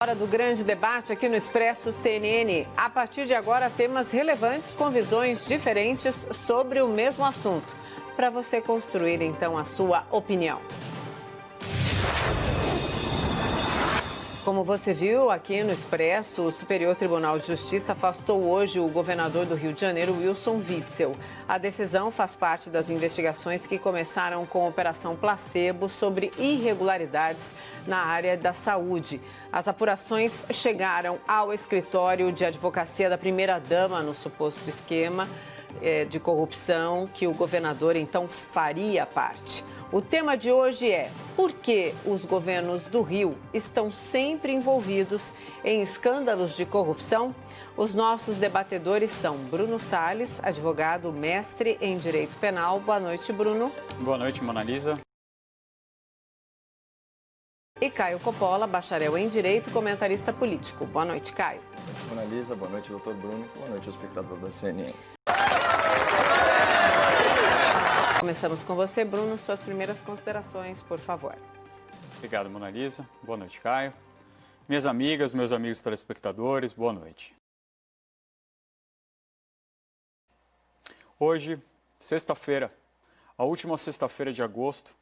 Hora do grande debate aqui no Expresso CNN. A partir de agora, temas relevantes com visões diferentes sobre o mesmo assunto, para você construir então a sua opinião. Como você viu aqui no Expresso, o Superior Tribunal de Justiça afastou hoje o governador do Rio de Janeiro, Wilson Witzel. A decisão faz parte das investigações que começaram com a Operação Placebo sobre irregularidades na área da saúde. As apurações chegaram ao escritório de advocacia da primeira-dama no suposto esquema de corrupção que o governador então faria parte. O tema de hoje é: por que os governos do Rio estão sempre envolvidos em escândalos de corrupção? Os nossos debatedores são Bruno Salles, advogado, mestre em Direito Penal. Boa noite, Bruno. Boa noite, Mona Lisa. E Caio Coppola, bacharel em Direito, comentarista político. Boa noite, Caio. Mona Lisa, boa noite, doutor Bruno. Boa noite, ao espectador da CNN. Começamos com você, Bruno. Suas primeiras considerações, por favor. Obrigado, Mona Lisa. Boa noite, Caio. Minhas amigas, meus amigos telespectadores, boa noite. Hoje, sexta-feira, a última sexta-feira de agosto,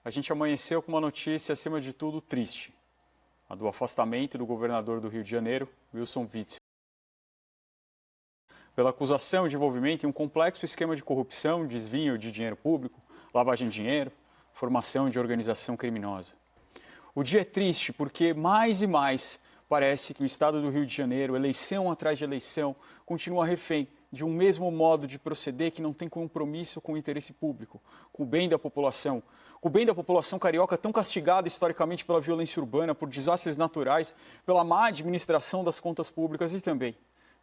a gente amanheceu com uma notícia, acima de tudo, triste. A do afastamento do governador do Rio de Janeiro, Wilson Witzel, pela acusação de envolvimento em um complexo esquema de corrupção, desvio de dinheiro público, lavagem de dinheiro, formação de organização criminosa. O dia é triste porque mais e mais parece que o estado do Rio de Janeiro, eleição atrás de eleição, continua refém de um mesmo modo de proceder que não tem compromisso com o interesse público, com o bem da população, carioca tão castigada historicamente pela violência urbana, por desastres naturais, pela má administração das contas públicas e também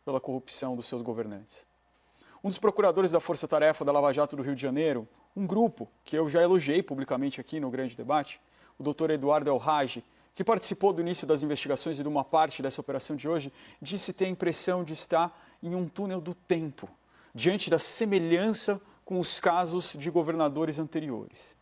pela corrupção dos seus governantes. Um dos procuradores da Força Tarefa da Lava Jato do Rio de Janeiro, um grupo que eu já elogiei publicamente aqui no grande debate, o doutor Eduardo El-Hagi, que participou do início das investigações e de uma parte dessa operação de hoje, disse ter a impressão de estar em um túnel do tempo, diante da semelhança com os casos de governadores anteriores.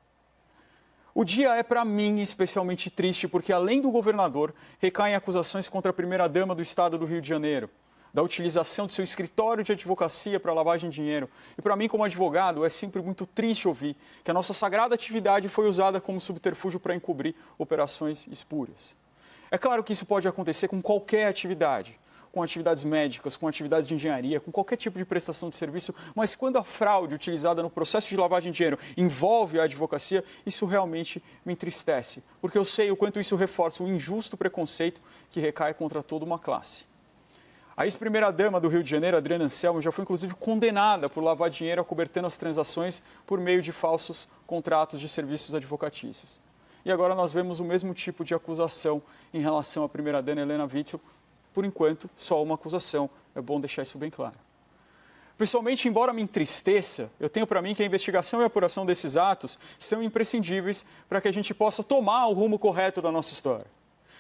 O dia é, para mim, especialmente triste porque, além do governador, recaem acusações contra a primeira-dama do estado do Rio de Janeiro, da utilização do seu escritório de advocacia para lavagem de dinheiro. E para mim, como advogado, é sempre muito triste ouvir que a nossa sagrada atividade foi usada como subterfúgio para encobrir operações espúrias. É claro que isso pode acontecer com qualquer atividade, com atividades médicas, com atividades de engenharia, com qualquer tipo de prestação de serviço, mas quando a fraude utilizada no processo de lavagem de dinheiro envolve a advocacia, isso realmente me entristece, porque eu sei o quanto isso reforça o injusto preconceito que recai contra toda uma classe. A ex-primeira-dama do Rio de Janeiro, Adriana Anselmo, já foi inclusive condenada por lavar dinheiro acobertando as transações por meio de falsos contratos de serviços advocatícios. E agora nós vemos o mesmo tipo de acusação em relação à primeira-dama Helena Witzel. Por enquanto, só uma acusação. É bom deixar isso bem claro. Pessoalmente, embora me entristeça, eu tenho para mim que a investigação e a apuração desses atos são imprescindíveis para que a gente possa tomar o rumo correto da nossa história.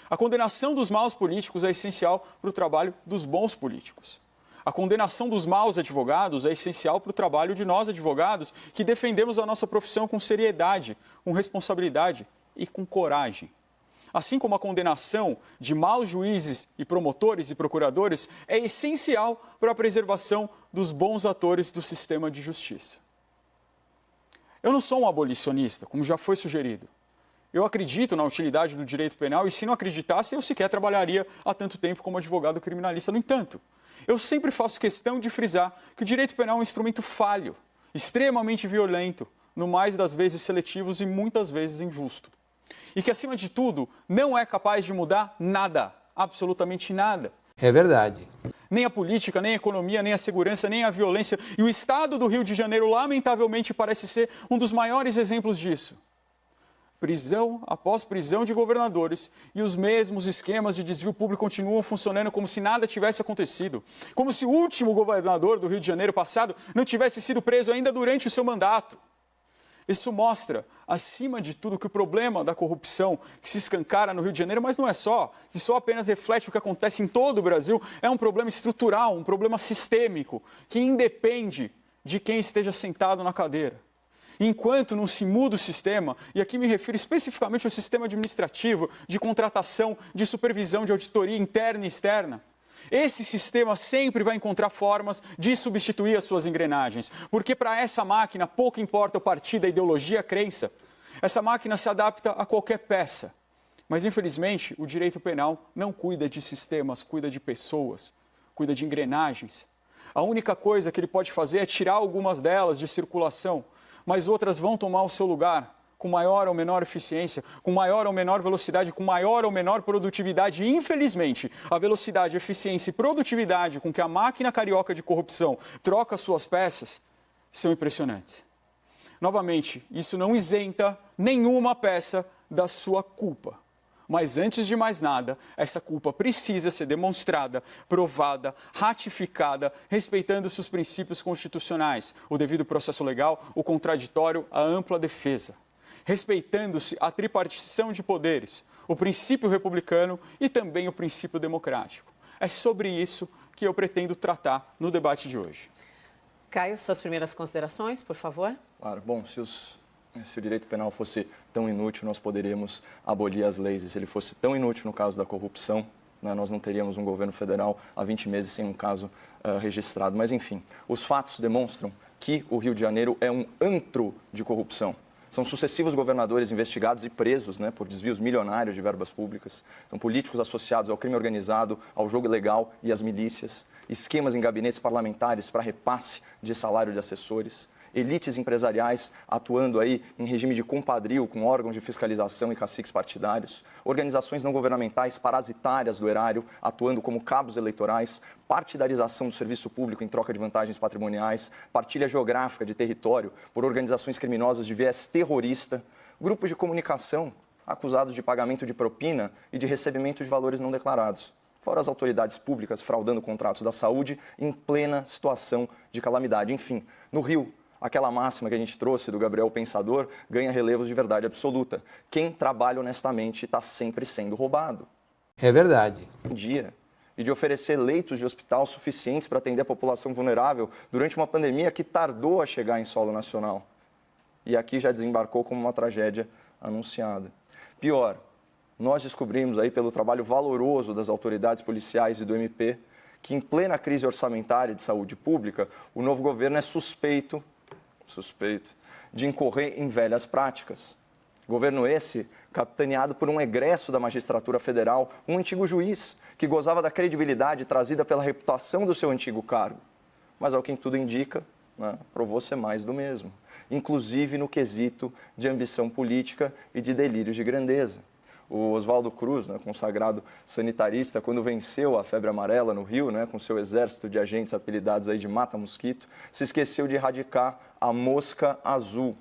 A condenação dos maus políticos é essencial para o trabalho dos bons políticos. A condenação dos maus advogados é essencial para o trabalho de nós, advogados, que defendemos a nossa profissão com seriedade, com responsabilidade e com coragem. Assim como a condenação de maus juízes e promotores e procuradores é essencial para a preservação dos bons atores do sistema de justiça. Eu não sou um abolicionista, como já foi sugerido. Eu acredito na utilidade do direito penal e, se não acreditasse, eu sequer trabalharia há tanto tempo como advogado criminalista. No entanto, eu sempre faço questão de frisar que o direito penal é um instrumento falho, extremamente violento, no mais das vezes seletivos e muitas vezes injusto. E que, acima de tudo, não é capaz de mudar nada, absolutamente nada. É verdade. Nem a política, nem a economia, nem a segurança, nem a violência. E o estado do Rio de Janeiro, lamentavelmente, parece ser um dos maiores exemplos disso. Prisão após prisão de governadores e os mesmos esquemas de desvio público continuam funcionando como se nada tivesse acontecido. Como se o último governador do Rio de Janeiro passado não tivesse sido preso ainda durante o seu mandato. Isso mostra, acima de tudo, que o problema da corrupção que se escancara no Rio de Janeiro, mas não é só, que só apenas reflete o que acontece em todo o Brasil, é um problema estrutural, um problema sistêmico, que independe de quem esteja sentado na cadeira. Enquanto não se muda o sistema, e aqui me refiro especificamente ao sistema administrativo, de contratação, de supervisão, de auditoria interna e externa, esse sistema sempre vai encontrar formas de substituir as suas engrenagens, porque para essa máquina pouco importa o partido, a ideologia, a crença. Essa máquina se adapta a qualquer peça. Mas, infelizmente, o direito penal não cuida de sistemas, cuida de pessoas, cuida de engrenagens. A única coisa que ele pode fazer é tirar algumas delas de circulação, mas outras vão tomar o seu lugar, com maior ou menor eficiência, com maior ou menor velocidade, com maior ou menor produtividade. E, infelizmente, a velocidade, eficiência e produtividade com que a máquina carioca de corrupção troca suas peças são impressionantes. Novamente, isso não isenta nenhuma peça da sua culpa. Mas, antes de mais nada, essa culpa precisa ser demonstrada, provada, ratificada, respeitando-se os princípios constitucionais, o devido processo legal, o contraditório, a ampla defesa. Respeitando-se a tripartição de poderes, o princípio republicano e também o princípio democrático. É sobre isso que eu pretendo tratar no debate de hoje. Caio, suas primeiras considerações, por favor. Claro, bom, se o direito penal fosse tão inútil, nós poderíamos abolir as leis. E se ele fosse tão inútil no caso da corrupção, né, nós não teríamos um governo federal há 20 meses sem um caso registrado. Mas, enfim, os fatos demonstram que o Rio de Janeiro é um antro de corrupção. São sucessivos governadores investigados e presos, né, por desvios milionários de verbas públicas. São políticos associados ao crime organizado, ao jogo ilegal e às milícias. Esquemas em gabinetes parlamentares para repasse de salário de assessores. Elites empresariais atuando aí em regime de compadrio com órgãos de fiscalização e caciques partidários, organizações não governamentais parasitárias do erário atuando como cabos eleitorais, partidarização do serviço público em troca de vantagens patrimoniais, partilha geográfica de território por organizações criminosas de viés terrorista, grupos de comunicação acusados de pagamento de propina e de recebimento de valores não declarados. Fora as autoridades públicas fraudando contratos da saúde em plena situação de calamidade. Enfim, no Rio, aquela máxima que a gente trouxe do Gabriel Pensador ganha relevos de verdade absoluta. Quem trabalha honestamente está sempre sendo roubado. É verdade. E de oferecer leitos de hospital suficientes para atender a população vulnerável durante uma pandemia que tardou a chegar em solo nacional. E aqui já desembarcou como uma tragédia anunciada. Pior, nós descobrimos aí pelo trabalho valoroso das autoridades policiais e do MP que em plena crise orçamentária de saúde pública, o novo governo é suspeito de incorrer em velhas práticas. Governo esse capitaneado por um egresso da magistratura federal, um antigo juiz que gozava da credibilidade trazida pela reputação do seu antigo cargo. Mas, ao que tudo indica, né, provou ser mais do mesmo, inclusive no quesito de ambição política e de delírios de grandeza. O Oswaldo Cruz, né, consagrado sanitarista, quando venceu a febre amarela no Rio, né, com seu exército de agentes apelidados aí de mata-mosquito, se esqueceu de erradicar a mosca azul,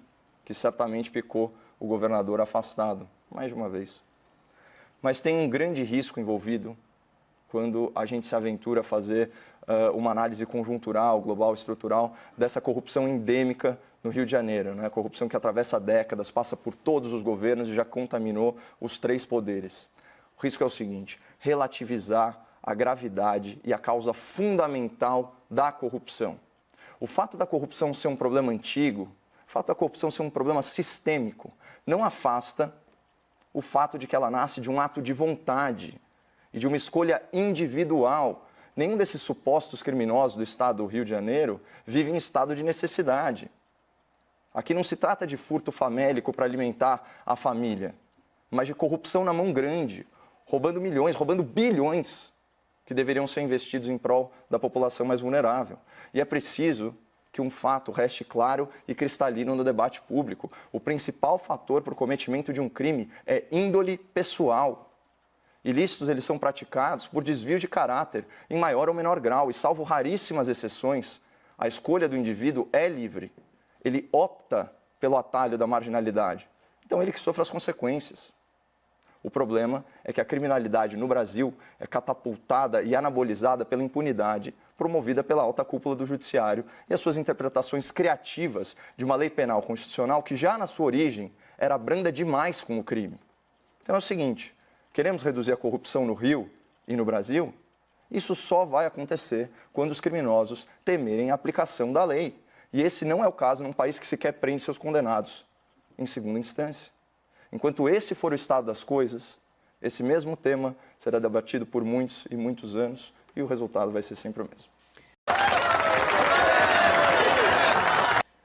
que certamente picou o governador afastado, mais de uma vez. Mas tem um grande risco envolvido quando a gente se aventura a fazer uma análise conjuntural, global, estrutural, dessa corrupção endêmica no Rio de Janeiro, né? Corrupção que atravessa décadas, passa por todos os governos e já contaminou os 3 poderes. O risco é o seguinte: relativizar a gravidade e a causa fundamental da corrupção. O fato da corrupção ser um problema antigo, o fato da corrupção ser um problema sistêmico, não afasta o fato de que ela nasce de um ato de vontade e de uma escolha individual. Nenhum desses supostos criminosos do estado do Rio de Janeiro vive em estado de necessidade. Aqui não se trata de furto famélico para alimentar a família, mas de corrupção na mão grande, roubando milhões, roubando bilhões que deveriam ser investidos em prol da população mais vulnerável. E é preciso que um fato reste claro e cristalino no debate público. O principal fator para o cometimento de um crime é índole pessoal. Ilícitos, eles são praticados por desvio de caráter, em maior ou menor grau, e salvo raríssimas exceções, a escolha do indivíduo é livre. Ele opta pelo atalho da marginalidade. Então, ele que sofre as consequências. O problema é que a criminalidade no Brasil é catapultada e anabolizada pela impunidade, promovida pela alta cúpula do judiciário e as suas interpretações criativas de uma lei penal constitucional que já na sua origem era branda demais com o crime. Então é o seguinte: queremos reduzir a corrupção no Rio e no Brasil? Isso só vai acontecer quando os criminosos temerem a aplicação da lei. E esse não é o caso num país que sequer prende seus condenados em segunda instância. Enquanto esse for o estado das coisas, esse mesmo tema será debatido por muitos e muitos anos e o resultado vai ser sempre o mesmo.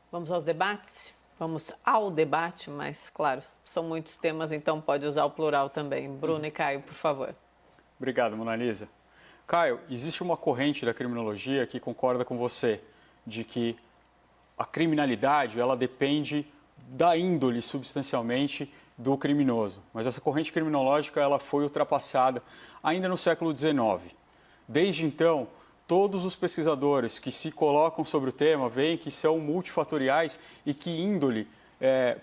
Vamos aos debates? Vamos ao debate, mas, claro, são muitos temas, então pode usar o plural também. Bruno e Caio, por favor. Obrigado, Mona Lisa. Caio, existe uma corrente da criminologia que concorda com você de que a criminalidade ela depende da índole substancialmente do criminoso. Mas essa corrente criminológica ela foi ultrapassada ainda no século XIX. Desde então, todos os pesquisadores que se colocam sobre o tema veem que são multifatoriais e que índole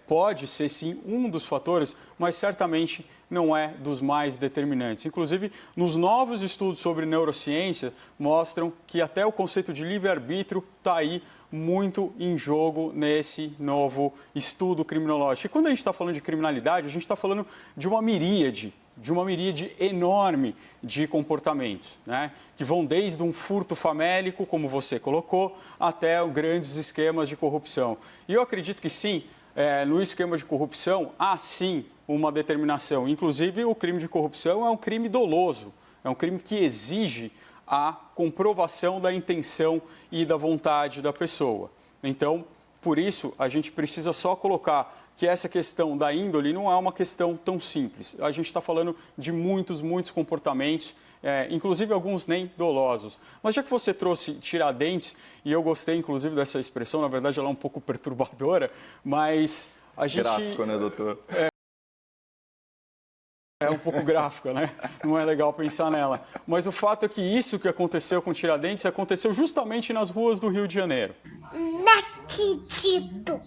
pode ser sim um dos fatores, mas certamente não é dos mais determinantes. Inclusive, nos novos estudos sobre neurociência, mostram que até o conceito de livre-arbítrio está aí muito em jogo nesse novo estudo criminológico. E quando a gente está falando de criminalidade, a gente está falando de uma miríade enorme de comportamentos, né? Que vão desde um furto famélico, como você colocou, até grandes esquemas de corrupção. E eu acredito que sim, no esquema de corrupção há sim uma determinação. Inclusive, o crime de corrupção é um crime doloso, é um crime que exige a comprovação da intenção e da vontade da pessoa. Então, por isso, a gente precisa só colocar que essa questão da índole não é uma questão tão simples. A gente está falando de muitos comportamentos, inclusive alguns nem dolosos. Mas já que você trouxe Tiradentes, e eu gostei inclusive dessa expressão, na verdade ela é um pouco perturbadora, mas a gente... Gráfico, né, doutor? É um pouco gráfica, né? Não é legal pensar nela. Mas o fato é que isso que aconteceu com Tiradentes aconteceu justamente nas ruas do Rio de Janeiro. Não acredito!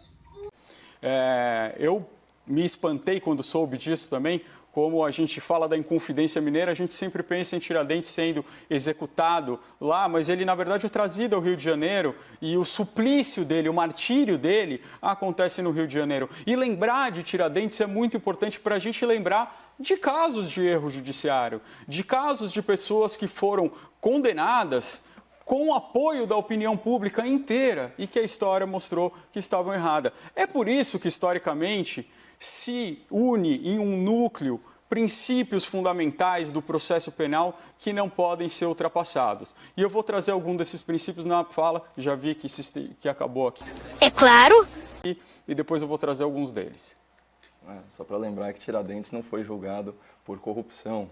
Eu me espantei quando soube disso também. Como a gente fala da Inconfidência Mineira, a gente sempre pensa em Tiradentes sendo executado lá, mas ele, na verdade, é trazido ao Rio de Janeiro e o suplício dele, o martírio dele, acontece no Rio de Janeiro. E lembrar de Tiradentes é muito importante para a gente lembrar de casos de erro judiciário, de casos de pessoas que foram condenadas com o apoio da opinião pública inteira e que a história mostrou que estavam erradas. É por isso que, historicamente, se une em um núcleo princípios fundamentais do processo penal que não podem ser ultrapassados. E eu vou trazer algum desses princípios na fala, já vi que acabou aqui. É claro. E depois eu vou trazer alguns deles. Só para lembrar que Tiradentes não foi julgado por corrupção.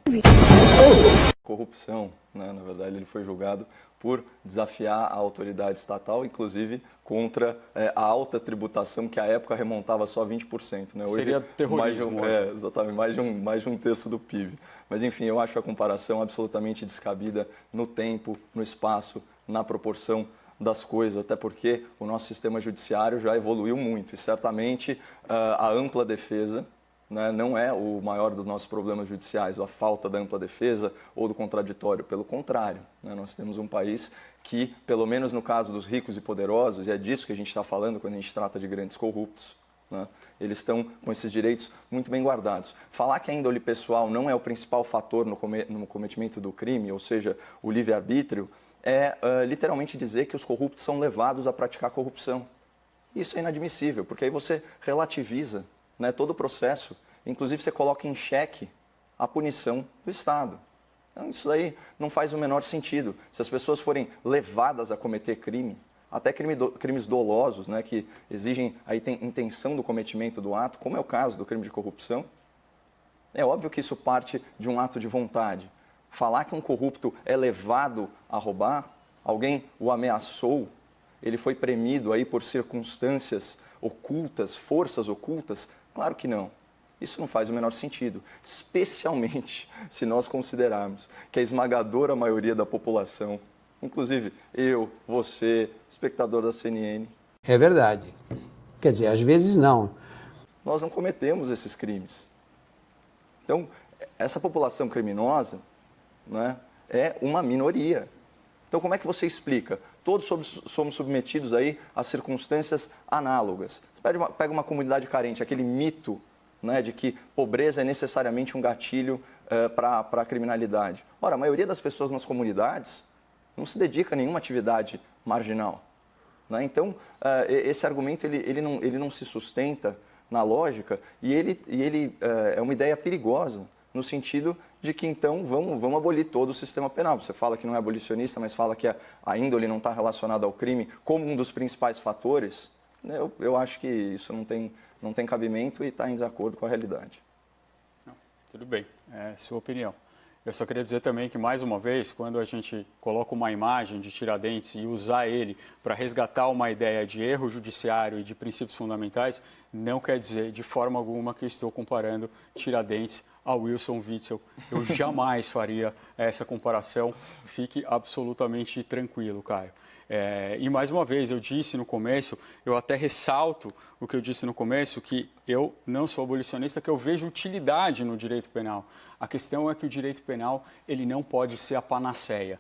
Né? Na verdade, ele foi julgado por desafiar a autoridade estatal, inclusive contra a alta tributação, que à época remontava só 20%. Né? Hoje, seria terrorismo. Exatamente, mais de um terço do PIB. Mas, enfim, eu acho a comparação absolutamente descabida no tempo, no espaço, na proporção das coisas, até porque o nosso sistema judiciário já evoluiu muito e certamente a ampla defesa, né, não é o maior dos nossos problemas judiciais, a falta da ampla defesa ou do contraditório. Pelo contrário, né, nós temos um país que, pelo menos no caso dos ricos e poderosos, e é disso que a gente está falando quando a gente trata de grandes corruptos, né, eles estão com esses direitos muito bem guardados. Falar que a índole pessoal não é o principal fator no cometimento do crime, ou seja, o livre-arbítrio, é literalmente dizer que os corruptos são levados a praticar corrupção. Isso é inadmissível, porque aí você relativiza, né, todo o processo, inclusive você coloca em xeque a punição do Estado. Então, isso daí não faz o menor sentido. Se as pessoas forem levadas a cometer crime, até crimes dolosos, né, que exigem a intenção do cometimento do ato, como é o caso do crime de corrupção, é óbvio que isso parte de um ato de vontade. Falar que um corrupto é levado a roubar, alguém o ameaçou, ele foi premido aí por circunstâncias ocultas, forças ocultas, claro que não. Isso não faz o menor sentido, especialmente se nós considerarmos que a esmagadora maioria da população, inclusive eu, você, espectador da CNN... É verdade. Quer dizer, às vezes não. Nós não cometemos esses crimes. Então, essa população criminosa, né, é uma minoria. Então, como é que você explica? Todos somos submetidos aí a circunstâncias análogas. Você pega uma comunidade carente, aquele mito, né, de que pobreza é necessariamente um gatilho para a criminalidade. Ora, a maioria das pessoas nas comunidades não se dedica a nenhuma atividade marginal. né? Então, esse argumento ele não se sustenta na lógica e ele é uma ideia perigosa, no sentido de que, então, vamos abolir todo o sistema penal. Você fala que não é abolicionista, mas fala que a índole não está relacionada ao crime como um dos principais fatores. Eu acho que isso não tem cabimento e está em desacordo com a realidade. Não, tudo bem, é sua opinião. Eu só queria dizer também que, mais uma vez, quando a gente coloca uma imagem de Tiradentes e usar ele para resgatar uma ideia de erro judiciário e de princípios fundamentais, não quer dizer de forma alguma que eu estou comparando Tiradentes a Wilson Witzel. Eu jamais faria essa comparação, fique absolutamente tranquilo, Caio. E mais uma vez, eu disse no começo, eu até ressalto o que eu disse no começo, que eu não sou abolicionista, que eu vejo utilidade no direito penal. A questão é que o direito penal, ele não pode ser a panaceia.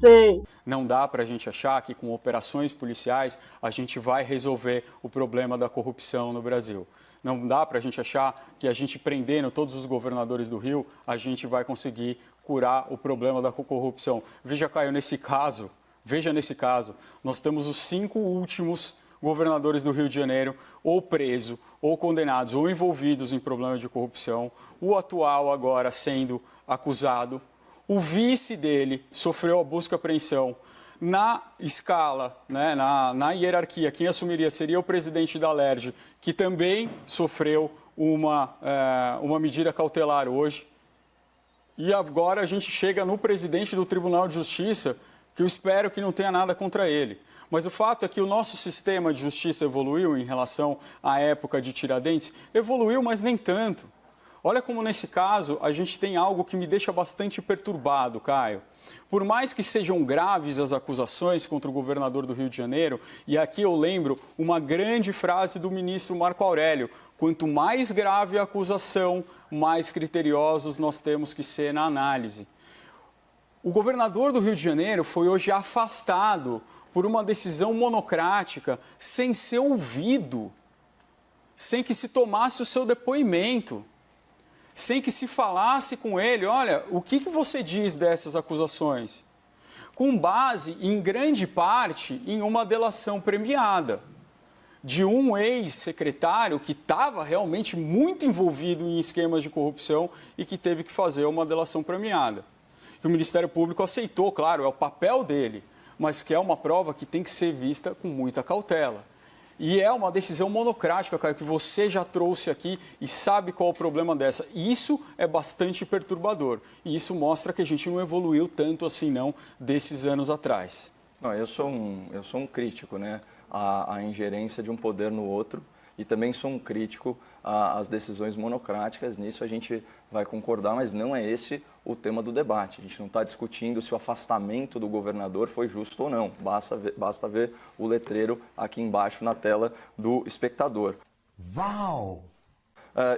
Sei. Não dá para a gente achar que com operações policiais a gente vai resolver o problema da corrupção no Brasil. Não dá para a gente achar que a gente prendendo todos os governadores do Rio, a gente vai conseguir curar o problema da corrupção. Veja, Caio, nesse caso, nós temos os 5 últimos governadores do Rio de Janeiro ou presos, ou condenados, ou envolvidos em problemas de corrupção. O atual agora sendo acusado. O vice dele sofreu a busca e apreensão. Na escala, né, na hierarquia, quem assumiria seria o presidente da Alerj, que também sofreu uma medida cautelar hoje. E agora a gente chega no presidente do Tribunal de Justiça, que eu espero que não tenha nada contra ele. Mas o fato é que o nosso sistema de justiça evoluiu em relação à época de Tiradentes. Evoluiu, mas nem tanto. Olha como nesse caso a gente tem algo que me deixa bastante perturbado, Caio. Por mais que sejam graves as acusações contra o governador do Rio de Janeiro, e aqui eu lembro uma grande frase do ministro Marco Aurélio: quanto mais grave a acusação, mais criteriosos nós temos que ser na análise. O governador do Rio de Janeiro foi hoje afastado por uma decisão monocrática, sem ser ouvido, sem que se tomasse o seu depoimento, sem que se falasse com ele: olha, o que você diz dessas acusações? Com base, em grande parte, em uma delação premiada de um ex-secretário que estava realmente muito envolvido em esquemas de corrupção e que teve que fazer uma delação premiada. Que o Ministério Público aceitou, claro, é o papel dele, mas que é uma prova que tem que ser vista com muita cautela. E é uma decisão monocrática, Caio, que você já trouxe aqui e sabe qual é o problema dessa. E isso é bastante perturbador. E isso mostra que a gente não evoluiu tanto assim, não, desses anos atrás. Não, eu sou um crítico, né, à ingerência de um poder no outro, e também sou um crítico às decisões monocráticas. Nisso a gente vai concordar, mas não é esse o tema do debate. A gente não está discutindo se o afastamento do governador foi justo ou não. Basta ver o letreiro aqui embaixo na tela do espectador. Uau!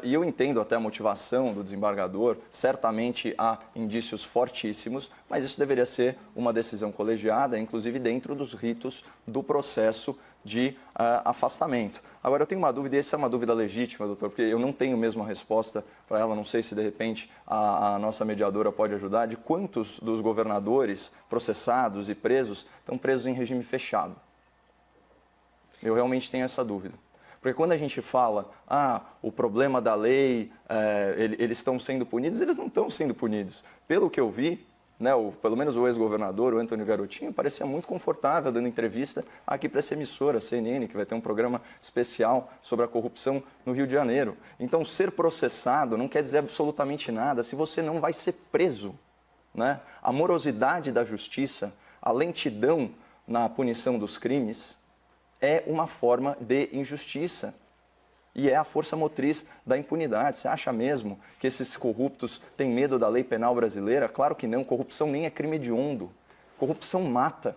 E eu entendo até a motivação do desembargador, certamente há indícios fortíssimos, mas isso deveria ser uma decisão colegiada, inclusive dentro dos ritos do processo de afastamento. Agora, eu tenho uma dúvida, e essa é uma dúvida legítima, doutor, porque eu não tenho mesmo a resposta para ela, não sei se de repente a nossa mediadora pode ajudar, de quantos dos governadores processados e presos estão presos em regime fechado. Eu realmente tenho essa dúvida. Porque quando a gente fala, o problema da lei, eles estão sendo punidos, eles não estão sendo punidos. Pelo que eu vi, né, pelo menos o ex-governador, o Antônio Garotinho, parecia muito confortável dando entrevista aqui para essa emissora, a CNN, que vai ter um programa especial sobre a corrupção no Rio de Janeiro. Então, ser processado não quer dizer absolutamente nada se você não vai ser preso, né? A morosidade da justiça, a lentidão na punição dos crimes é uma forma de injustiça e é a força motriz da impunidade. Você acha mesmo que esses corruptos têm medo da lei penal brasileira? Claro que não. Corrupção nem é crime hediondo. Corrupção mata.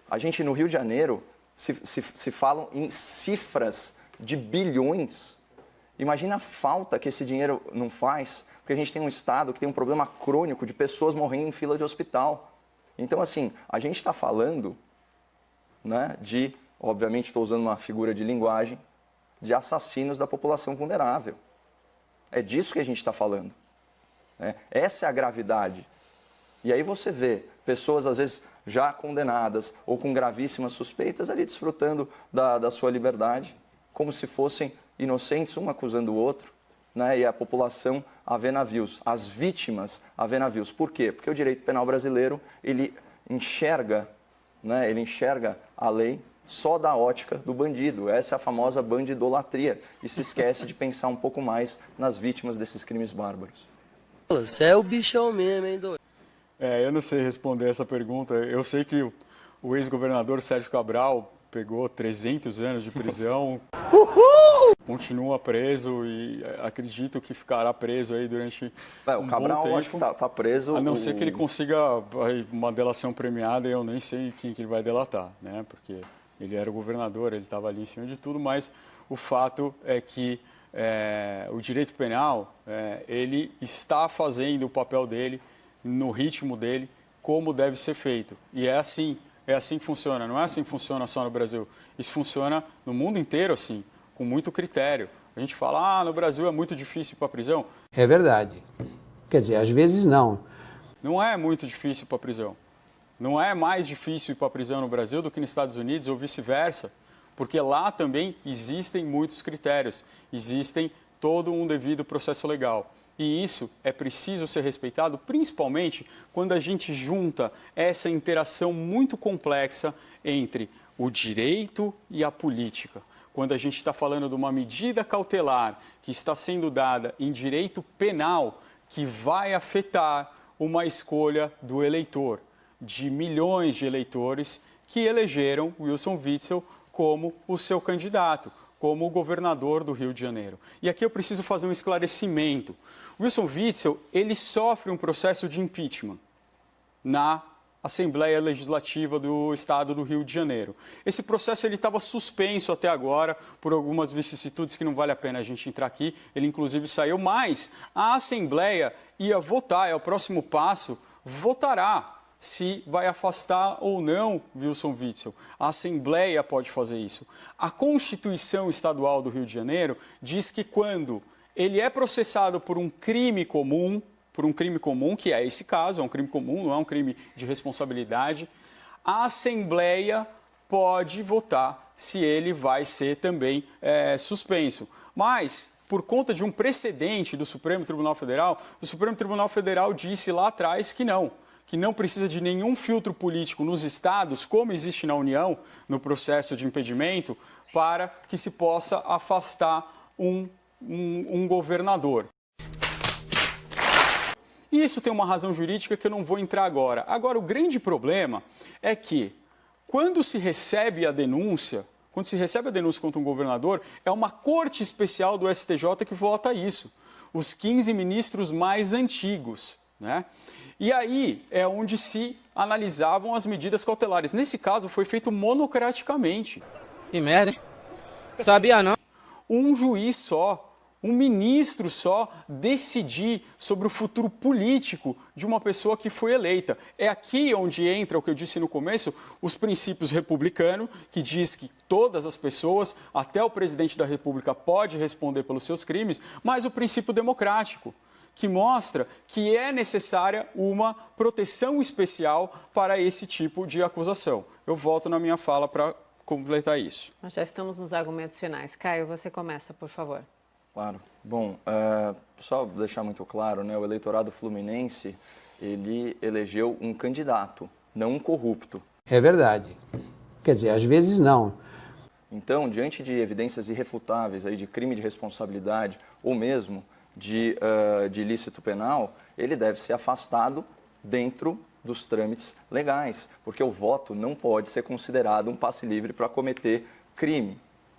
A gente, no Rio de Janeiro, se falam em cifras de bilhões. Imagina a falta que esse dinheiro não faz, porque a gente tem um Estado que tem um problema crônico de pessoas morrendo em fila de hospital. Então, assim, a gente está falando, né, obviamente estou usando uma figura de linguagem, de assassinos da população vulnerável. É disso que a gente está falando. Essa é a gravidade E aí você vê pessoas, às vezes, já condenadas ou com gravíssimas suspeitas ali desfrutando da sua liberdade, como se fossem inocentes, um acusando o outro, né? E a população a ver navios, as vítimas a ver navios. Por quê? Porque o direito penal brasileiro, ele enxerga, né? Ele enxerga a lei só da ótica do bandido. Essa é a famosa bandidolatria. E se esquece de pensar um pouco mais nas vítimas desses crimes bárbaros. Você é o bichão mesmo, hein, doido? Eu não sei responder essa pergunta. Eu sei que o ex-governador Sérgio Cabral pegou 300 anos de prisão, continua preso e acredito que ficará preso aí durante o Cabral, bom tempo. acho que tá preso. A não ser que ele consiga uma delação premiada, eu nem sei quem que ele vai delatar, né? Porque ele era o governador, ele estava ali em cima de tudo, mas o fato é que o direito penal, ele está fazendo o papel dele, no ritmo dele, como deve ser feito. E é assim que funciona, não é assim que funciona só no Brasil. Isso funciona no mundo inteiro assim, com muito critério. A gente fala, no Brasil é muito difícil ir para a prisão. É verdade. Quer dizer, às vezes não. Não é muito difícil ir para a prisão. Não é mais difícil ir para a prisão no Brasil do que nos Estados Unidos ou vice-versa, porque lá também existem muitos critérios, existem todo um devido processo legal. E isso é preciso ser respeitado, principalmente quando a gente junta essa interação muito complexa entre o direito e a política. Quando a gente está falando de uma medida cautelar que está sendo dada em direito penal, que vai afetar uma escolha do eleitor, de milhões de eleitores que elegeram Wilson Witzel como o seu candidato, como o governador do Rio de Janeiro. E aqui eu preciso fazer um esclarecimento. Wilson Witzel, ele sofre um processo de impeachment na Assembleia Legislativa do Estado do Rio de Janeiro. Esse processo ele estava suspenso até agora por algumas vicissitudes que não vale a pena a gente entrar aqui. Ele inclusive saiu, mas a Assembleia ia votar, é o próximo passo, votará se vai afastar ou não Wilson Witzel. A Assembleia pode fazer isso. A Constituição Estadual do Rio de Janeiro diz que quando ele é processado por um crime comum, que é esse caso, é um crime comum, não é um crime de responsabilidade, a Assembleia pode votar se ele vai ser também suspenso. Mas, por conta de um precedente do Supremo Tribunal Federal, o Supremo Tribunal Federal disse lá atrás que não precisa de nenhum filtro político nos estados, como existe na União, no processo de impedimento, para que se possa afastar um governador. E isso tem uma razão jurídica que eu não vou entrar agora. Agora, o grande problema é que, quando se recebe a denúncia contra um governador, é uma corte especial do STJ que vota isso. Os 15 ministros mais antigos, né? E aí é onde se analisavam as medidas cautelares. Nesse caso, foi feito monocraticamente. Que merda, hein? Sabia não? Um juiz só, um ministro só decidir sobre o futuro político de uma pessoa que foi eleita. É aqui onde entra o que eu disse no começo, os princípios republicanos, que diz que todas as pessoas, até o presidente da República, pode responder pelos seus crimes, mas o princípio democrático, que mostra que é necessária uma proteção especial para esse tipo de acusação. Eu volto na minha fala para completar isso. Nós já estamos nos argumentos finais. Caio, você começa, por favor. Claro. Bom, só deixar muito claro, né, o eleitorado fluminense, ele elegeu um candidato, não um corrupto. É verdade. Quer dizer, às vezes não. Então, diante de evidências irrefutáveis aí de crime de responsabilidade ou mesmo de ilícito penal, ele deve ser afastado dentro dos trâmites legais, porque o voto não pode ser considerado um passe livre para cometer crime,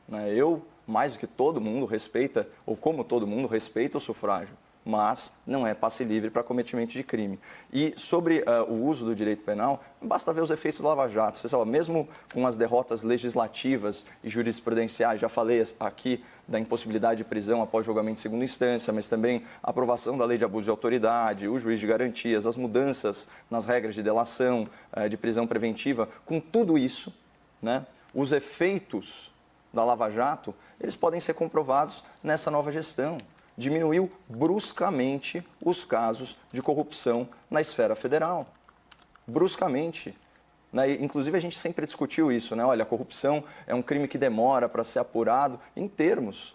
né? Eu, mais do que todo mundo, respeita, ou como todo mundo, respeita o sufrágio, mas não é passe livre para cometimento de crime. E sobre o uso do direito penal, basta ver os efeitos do Lava Jato. Você sabe, mesmo com as derrotas legislativas e jurisprudenciais, já falei aqui da impossibilidade de prisão após julgamento de segunda instância, mas também a aprovação da lei de abuso de autoridade, o juiz de garantias, as mudanças nas regras de delação, de prisão preventiva, com tudo isso, né, os efeitos da Lava Jato, eles podem ser comprovados nessa nova gestão. diminuiu bruscamente os casos de corrupção na esfera federal. Bruscamente. Inclusive, a gente sempre discutiu isso, né? Olha, a corrupção é um crime que demora para ser apurado em termos.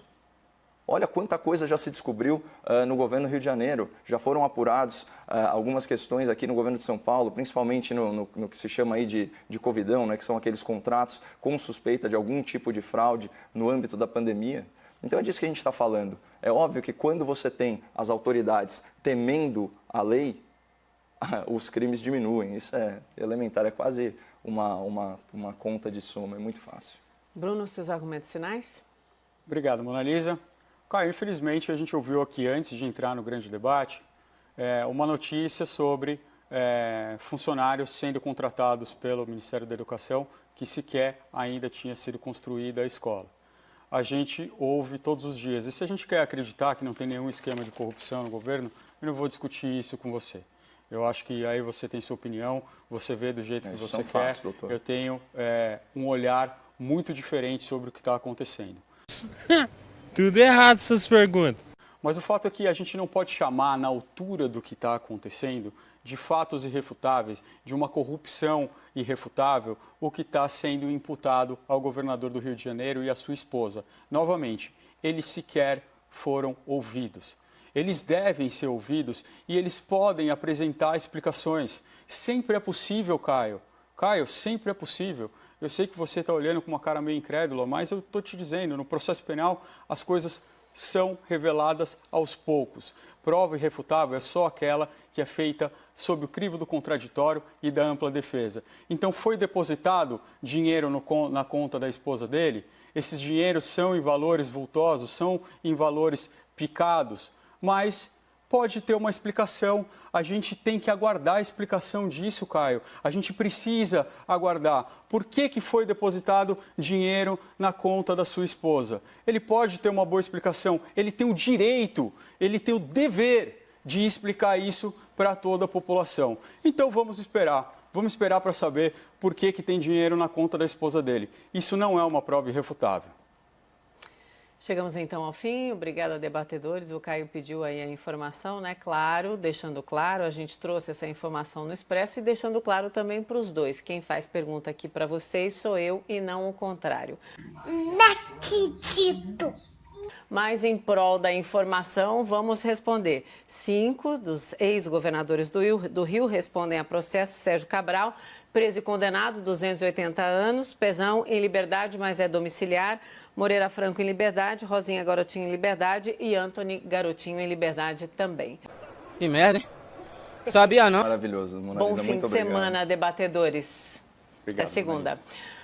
Olha quanta coisa já se descobriu no governo do Rio de Janeiro. Já foram apurados algumas questões aqui no governo de São Paulo, principalmente no que se chama aí de covidão, né? Que são aqueles contratos com suspeita de algum tipo de fraude no âmbito da pandemia. Então é disso que a gente está falando. É óbvio que quando você tem as autoridades temendo a lei, os crimes diminuem. Isso é elementar, é quase uma conta de soma, é muito fácil. Bruno, seus argumentos finais? Obrigado, Mona Lisa. Caio, infelizmente a gente ouviu aqui, antes de entrar no grande debate, uma notícia sobre funcionários sendo contratados pelo Ministério da Educação que sequer ainda tinha sido construída a escola. A gente ouve todos os dias. E se a gente quer acreditar que não tem nenhum esquema de corrupção no governo, eu não vou discutir isso com você. Eu acho que aí você tem sua opinião, você vê do jeito que você quer. Doutor. Eu tenho um olhar muito diferente sobre o que está acontecendo. Tudo errado essas perguntas. Mas o fato é que a gente não pode chamar, na altura do que está acontecendo, de fatos irrefutáveis, de uma corrupção irrefutável, o que está sendo imputado ao governador do Rio de Janeiro e à sua esposa. Novamente, eles sequer foram ouvidos. Eles devem ser ouvidos e eles podem apresentar explicações. Sempre é possível, Caio. Caio, sempre é possível. Eu sei que você está olhando com uma cara meio incrédula, mas eu estou te dizendo, no processo penal, as coisas são reveladas aos poucos. Prova irrefutável é só aquela que é feita sob o crivo do contraditório e da ampla defesa. Então, foi depositado dinheiro na conta da esposa dele? Esses dinheiros são em valores vultosos, são em valores picados, mas pode ter uma explicação. A gente tem que aguardar a explicação disso, Caio. A gente precisa aguardar. Por que foi depositado dinheiro na conta da sua esposa? Ele pode ter uma boa explicação. Ele tem o direito, ele tem o dever de explicar isso para toda a população. Então vamos esperar. Vamos esperar para saber por que tem dinheiro na conta da esposa dele. Isso não é uma prova irrefutável. Chegamos então ao fim. Obrigada, debatedores. O Caio pediu aí a informação, né? Claro, deixando claro, a gente trouxe essa informação no Expresso e deixando claro também para os dois. Quem faz pergunta aqui para vocês sou eu e não o contrário. Não acredito. Mas em prol da informação, vamos responder. 5 dos ex-governadores do Rio respondem a processo. Sérgio Cabral, preso e condenado, 280 anos. Pezão em liberdade, mas é domiciliar. Moreira Franco em liberdade. Rosinha Garotinho em liberdade. E Antony Garotinho em liberdade também. Que merda, hein? Sabia não. Maravilhoso, Mona Bom Lisa, fim muito de obrigado. semana, debatedores. Obrigado, Até segunda. Mona Lisa.